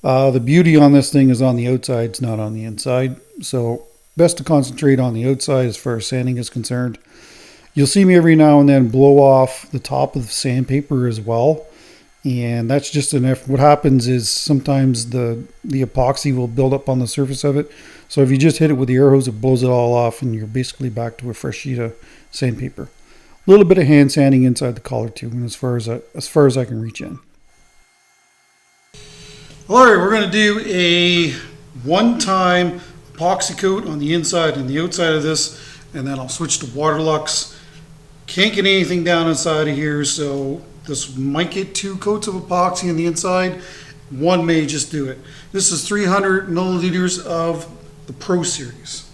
Speaker 1: The beauty on this thing is on the outside, it's not on the inside. So best to concentrate on the outside as far as sanding is concerned. You'll see me every now and then blow off the top of the sandpaper as well. And that's just what happens is sometimes the epoxy will build up on the surface of it. So if you just hit it with the air hose, it blows it all off and you're basically back to a fresh sheet of sandpaper. A little bit of hand sanding inside the collar too, and as far as I can reach in. All right, we're going to do a one-time epoxy coat on the inside and the outside of this, and then I'll switch to Waterlux. Can't get anything down inside of here, so this might get 2 coats of epoxy on the inside. One may just do it. This is 300 milliliters of the Pro Series.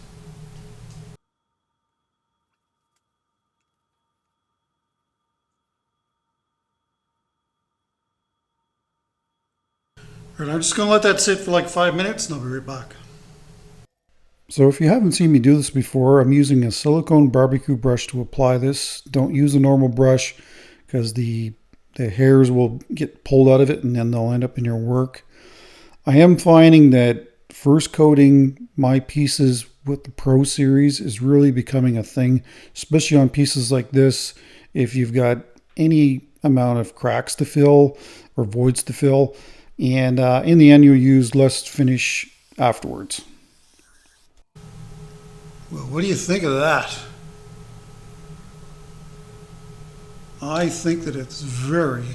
Speaker 1: All right, I'm just going to let that sit for like 5 minutes and I'll be right back. So if you haven't seen me do this before, I'm using a silicone barbecue brush to apply this. Don't use a normal brush because the hairs will get pulled out of it and then they'll end up in your work. I am finding that first coating my pieces with the Pro Series is really becoming a thing, especially on pieces like this. If you've got any amount of cracks to fill or voids to fill, and in the end you'll use less finish afterwards. Well, what do you think of that? I think that it's very,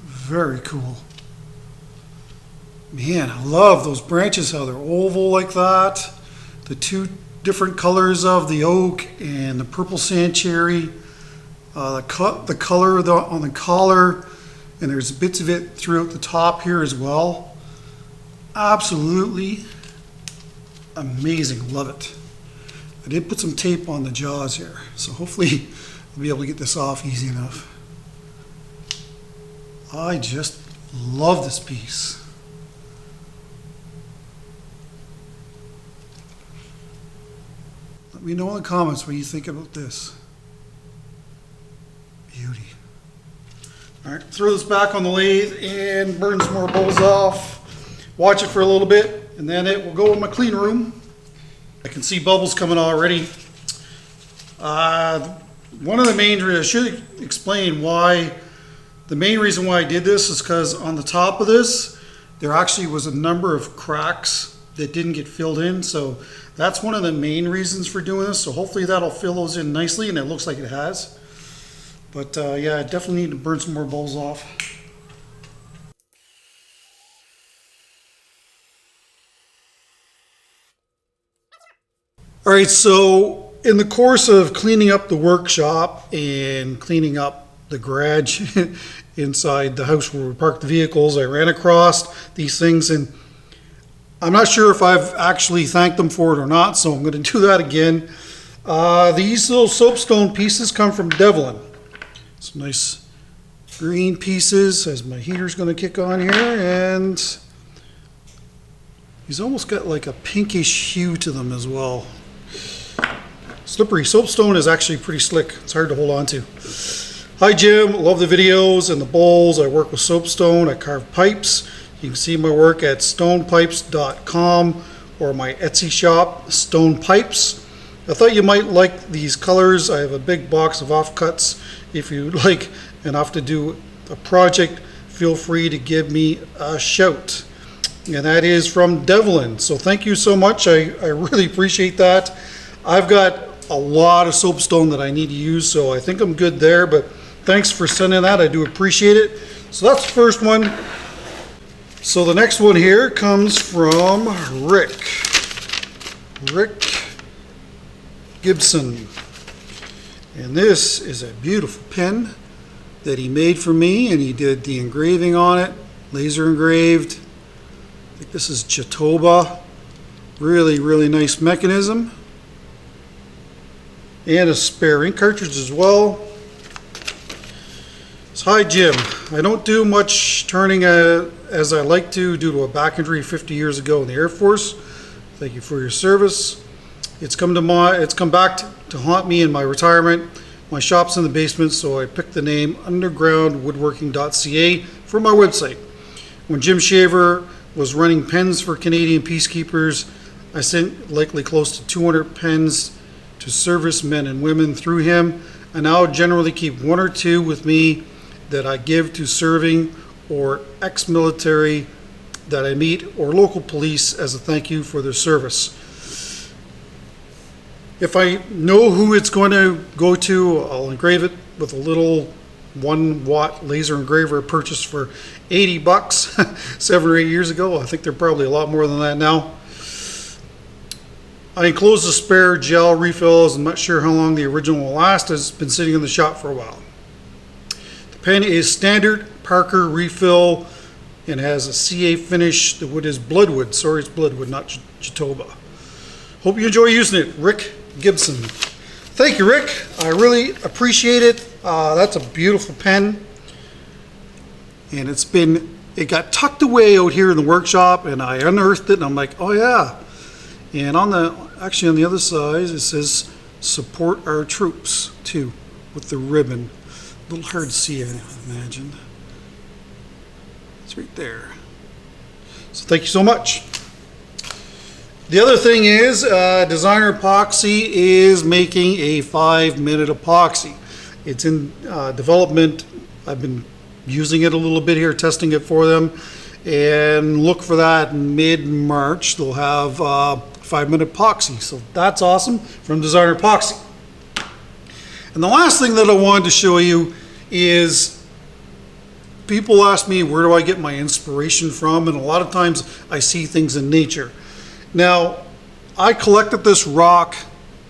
Speaker 1: very cool. Man, I love those branches, how they're oval like that. The 2 different colors of the oak and the purple sand cherry. The color on the collar, and there's bits of it throughout the top here as well. Absolutely amazing, love it. I did put some tape on the jaws here, so hopefully I'll be able to get this off easy enough. I just love this piece. Let me know in the comments what you think about this. Beauty. All right, throw this back on the lathe and burn some more bowls off. Watch it for a little bit, and then it will go in my clean room. I can see bubbles coming already. One of the main reasons, I should explain why, the main reason why I did this is because on the top of this, there actually was a number of cracks that didn't get filled in. So that's one of the main reasons for doing this. So hopefully that'll fill those in nicely, and it looks like it has. But yeah, I definitely need to burn some more bowls off. All right, so in the course of cleaning up the workshop and cleaning up the garage inside the house where we park the vehicles, I ran across these things, and I'm not sure if I've actually thanked them for it or not, so I'm going to do that again. These little soapstone pieces come from Devlin. Some nice green pieces as my heater's going to kick on here, and he's almost got like a pinkish hue to them as well. Slippery. Soapstone is actually pretty slick. It's hard to hold on to. Hi Jim, love the videos and the bowls. I work with Soapstone. I carve pipes. You can see my work at stonepipes.com or my Etsy shop, Stone Pipes. I thought you might like these colors. I have a big box of offcuts. If you'd like enough to do a project, feel free to give me a shout. And that is from Devlin. So thank you so much. I really appreciate that. I've got a lot of soapstone that I need to use, so I think I'm good there, but thanks for sending that. I do appreciate it. So that's the first one. So the next one here comes from Rick Gibson. And this is a beautiful pen that he made for me, and he did the engraving on it, laser engraved. I think this is Chatoba. Really, really nice mechanism. And a spare ink cartridge as well. So, hi Jim, I don't do much turning as I like to due to a back injury 50 years ago in the Air Force. Thank you for your service. It's come back to haunt me in my retirement. My shop's in the basement, so I picked the name undergroundwoodworking.ca for my website. When Jim Shaver was running pens for Canadian peacekeepers, I sent likely close to 200 pens to servicemen and women through him. I now generally keep one or two with me that I give to serving or ex-military that I meet or local police as a thank you for their service. If I know who it's going to go to, I'll engrave it with a little 1-watt laser engraver I purchased for 80 bucks 7 or 8 years ago. I think they're probably a lot more than that now. I enclosed the spare gel refills. I'm not sure how long the original will last. It's been sitting in the shop for a while. The pen is standard Parker refill and has a CA finish. The wood is bloodwood. Sorry, it's bloodwood, not Chatoba. Hope you enjoy using it. Rick Gibson. Thank you, Rick. I really appreciate it. That's a beautiful pen. And it got tucked away out here in the workshop, and I unearthed it, and I'm like, oh yeah. And actually on the other side, it says support our troops too, with the ribbon. A little hard to see, I imagine. It's right there. So thank you so much. The other thing is, Designer Epoxy is making a 5-minute epoxy. It's in development. I've been using it a little bit here, testing it for them. And look for that mid-March. They'll have 5-minute epoxy. So that's awesome from Designer Epoxy. And the last thing that I wanted to show you is people ask me, where do I get my inspiration from? And a lot of times I see things in nature. Now, I collected this rock,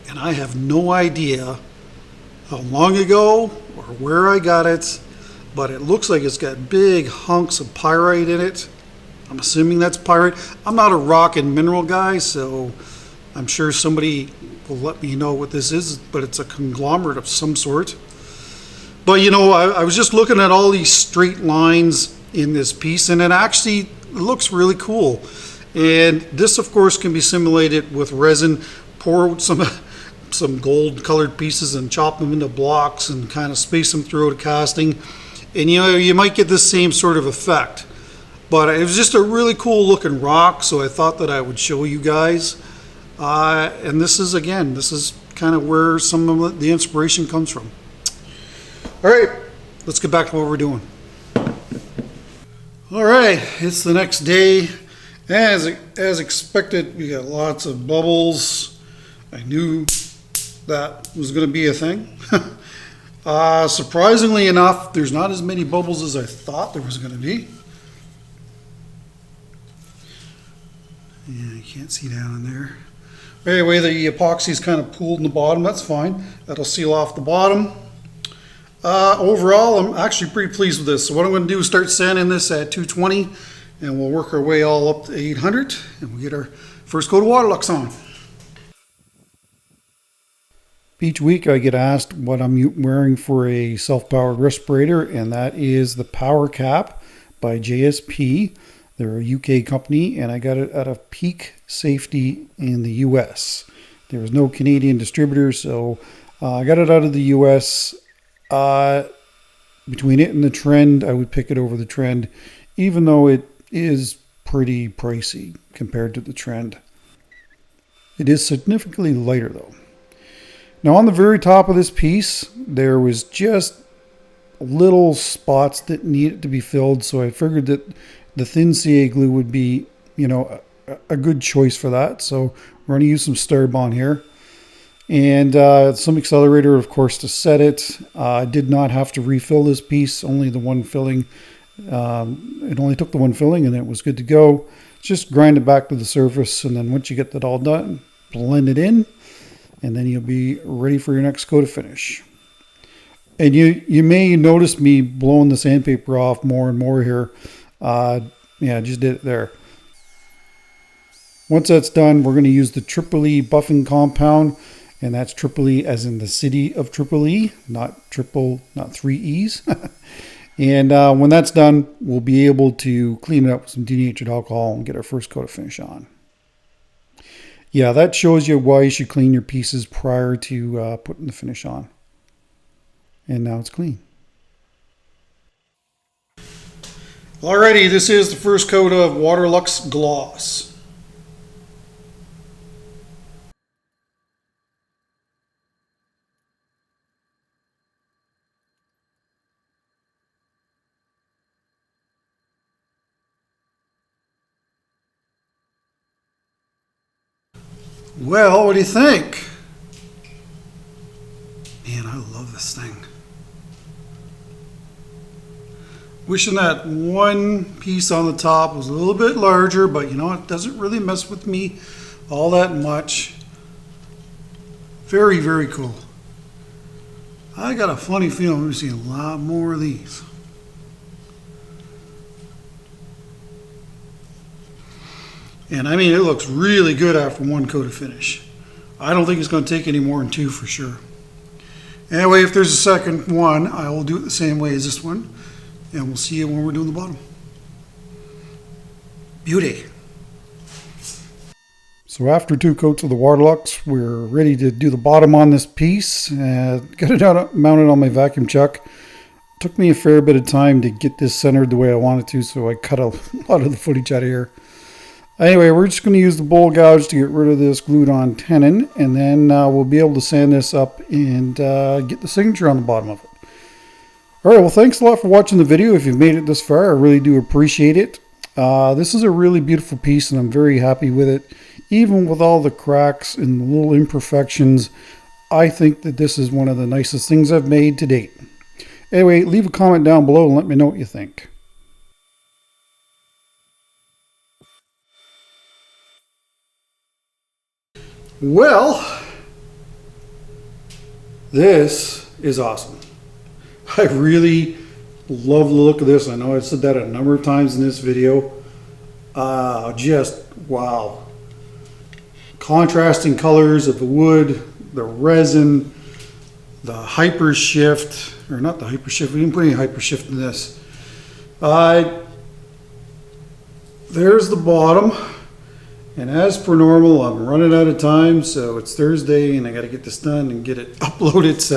Speaker 1: and I have no idea how long ago or where I got it, but it looks like it's got big hunks of pyrite in it. I'm assuming that's pyrite. I'm not a rock and mineral guy, so I'm sure somebody will let me know what this is, but it's a conglomerate of some sort. But you know, I was just looking at all these straight lines in this piece, and it actually looks really cool. And this, of course, can be simulated with resin. Pour some gold colored pieces and chop them into blocks and kind of space them throughout a casting. And you know, you might get the same sort of effect. But it was just a really cool looking rock, so I thought that I would show you guys. And this is kind of where some of the inspiration comes from. All right, let's get back to what we're doing. All right, it's the next day. As expected, we got lots of bubbles. I knew that was going to be a thing. Surprisingly enough, there's not as many bubbles as I thought there was going to be. Yeah, you can't see down in there. Anyway, the epoxy is kind of pooled in the bottom. That's fine. That'll seal off the bottom. Overall, I'm actually pretty pleased with this. So what I'm going to do is start sanding this at 220, and we'll work our way all up to 800, and we'll get our first coat of Waterlux on. Each week I get asked what I'm wearing for a self-powered respirator, and that is the Power Cap by JSP. They're a UK company, and I got it out of Peak Safety in the US. There was no Canadian distributor, so I got it out of the US. Between it and the Trend, I would pick it over the Trend, even though it is pretty pricey compared to the Trend. It is significantly lighter though. Now on the very top of this piece, there was just little spots that needed to be filled, so I figured that the thin CA glue would be, a good choice for that. So we're going to use some Starbond here. And some accelerator, of course, to set it. I did not have to refill this piece, only the one filling. It only took the one filling and it was good to go. Just grind it back to the surface, and then once you get that all done, blend it in, and then you'll be ready for your next coat of finish. And you may notice me blowing the sandpaper off more and more here. Yeah, I just did it there. Once that's done, we're going to use the Triple E buffing compound, and that's Triple E as in the city of Triple E, not three E's. And when that's done, we'll be able to clean it up with some denatured alcohol and get our first coat of finish on. Yeah, that shows you why you should clean your pieces prior to putting the finish on. And now it's clean. Alrighty, this is the first coat of Waterlux Gloss. Well, what do you think? Man, I love this thing. Wishing that one piece on the top was a little bit larger, but it doesn't really mess with me all that much. Very, very cool. I got a funny feeling we're going to see a lot more of these. And I mean, it looks really good after one coat of finish. I don't think it's going to take any more than two for sure. Anyway, if there's a second one, I will do it the same way as this one. And we'll see you when we're doing the bottom. Beauty. So after two coats of the Waterlux, we're ready to do the bottom on this piece. Got it mounted on my vacuum chuck. Took me a fair bit of time to get this centered the way I wanted to, so I cut a lot of the footage out of here. Anyway, we're just going to use the bowl gouge to get rid of this glued on tenon, and then we'll be able to sand this up and get the signature on the bottom of it. Alright, well thanks a lot for watching the video. If you've made it this far, I really do appreciate it. This is a really beautiful piece and I'm very happy with it. Even with all the cracks and the little imperfections, I think that this is one of the nicest things I've made to date. Anyway, leave a comment down below and let me know what you think. Well, this is awesome. I really love the look of this. I know I've said that a number of times in this video. Just wow. Contrasting colors of the wood, the resin, the hyper shift, or not the hyper shift, we didn't put any hyper shift in this. There's the bottom. And as per normal, I'm running out of time, so it's Thursday and I got to get this done and get it uploaded. It's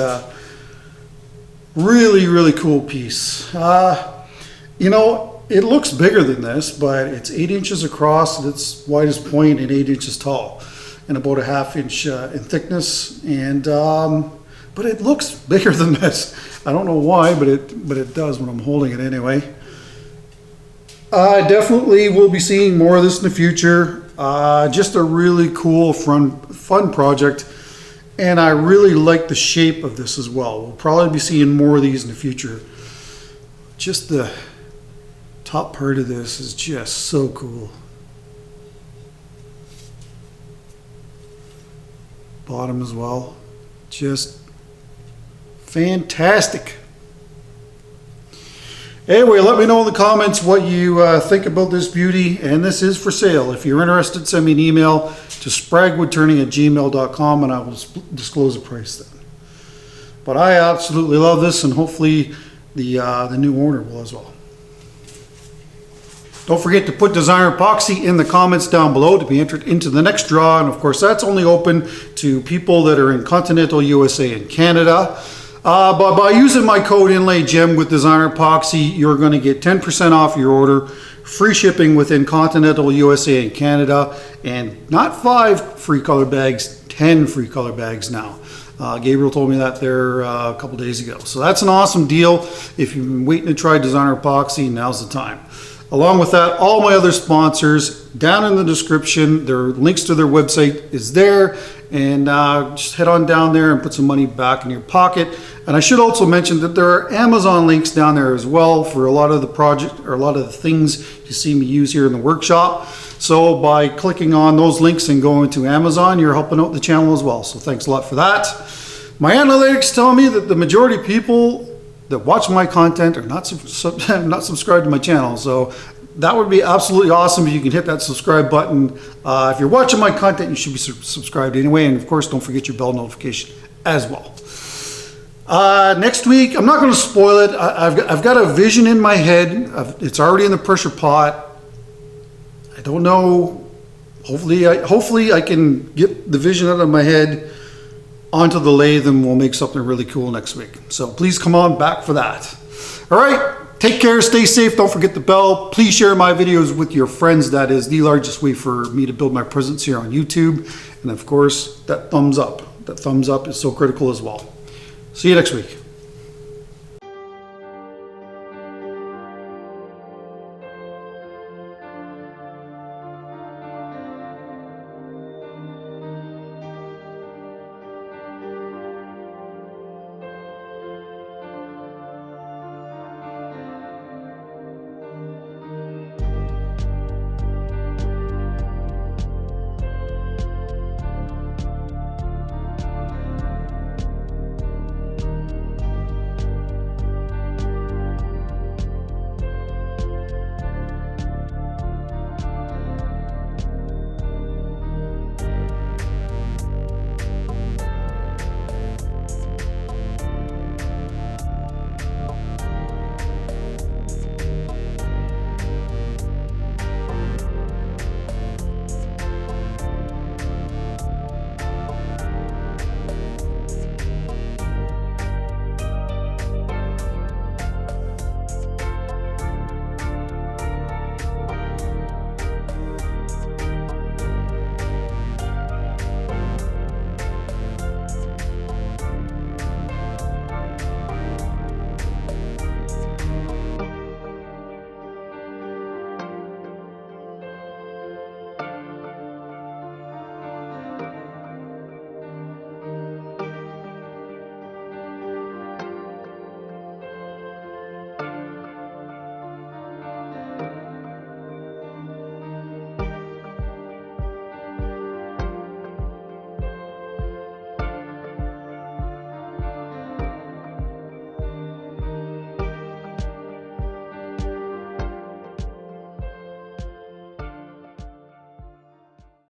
Speaker 1: really, really cool piece. It looks bigger than this, but it's 8 inches across at its widest point and 8 inches tall, and about a ½ inch in thickness. And but it looks bigger than this. I don't know why, but it does when I'm holding it anyway. I definitely will be seeing more of this in the future. Just a really cool, fun project. And I really like the shape of this as well. We'll probably be seeing more of these in the future. Just the top part of this is just so cool. Bottom as well. Just fantastic. Anyway, let me know in the comments what you think about this beauty, and this is for sale. If you're interested, send me an email to spraguewoodturning@gmail.com and I will disclose the price then. But I absolutely love this, and hopefully the new owner will as well. Don't forget to put designer epoxy in the comments down below to be entered into the next draw, and of course that's only open to people that are in continental USA and Canada. But by using my code InlayGem with designer epoxy, you're going to get 10% off your order, free shipping within continental USA and Canada, and not 5 free color bags, 10 free color bags now. Gabriel told me that there a couple days ago. So that's an awesome deal. If you've been waiting to try designer epoxy, now's the time. Along with that, all my other sponsors down in the description, their links to their website is there, and just head on down there and put some money back in your pocket. And I should also mention that there are Amazon links down there as well for a lot of the project or a lot of the things you see me use here in the workshop. So by clicking on those links and going to Amazon, you're helping out the channel as well. So thanks a lot for that. My analytics tell me that the majority of people that watch my content are not subscribed to my channel. So that would be absolutely awesome if you can hit that subscribe button. If you're watching my content, you should be subscribed anyway. And of course, don't forget your bell notification as well. Next week, I'm not going to spoil it. I've got a vision in my head. It's already in the pressure pot. I don't know. Hopefully I can get the vision out of my head onto the lathe, and we'll make something really cool next week. So please come on back for that. All right, take care, stay safe, don't forget the bell. Please share my videos with your friends. That is the largest way for me to build my presence here on YouTube. And of course, that thumbs up. That thumbs up is so critical as well. See you next week.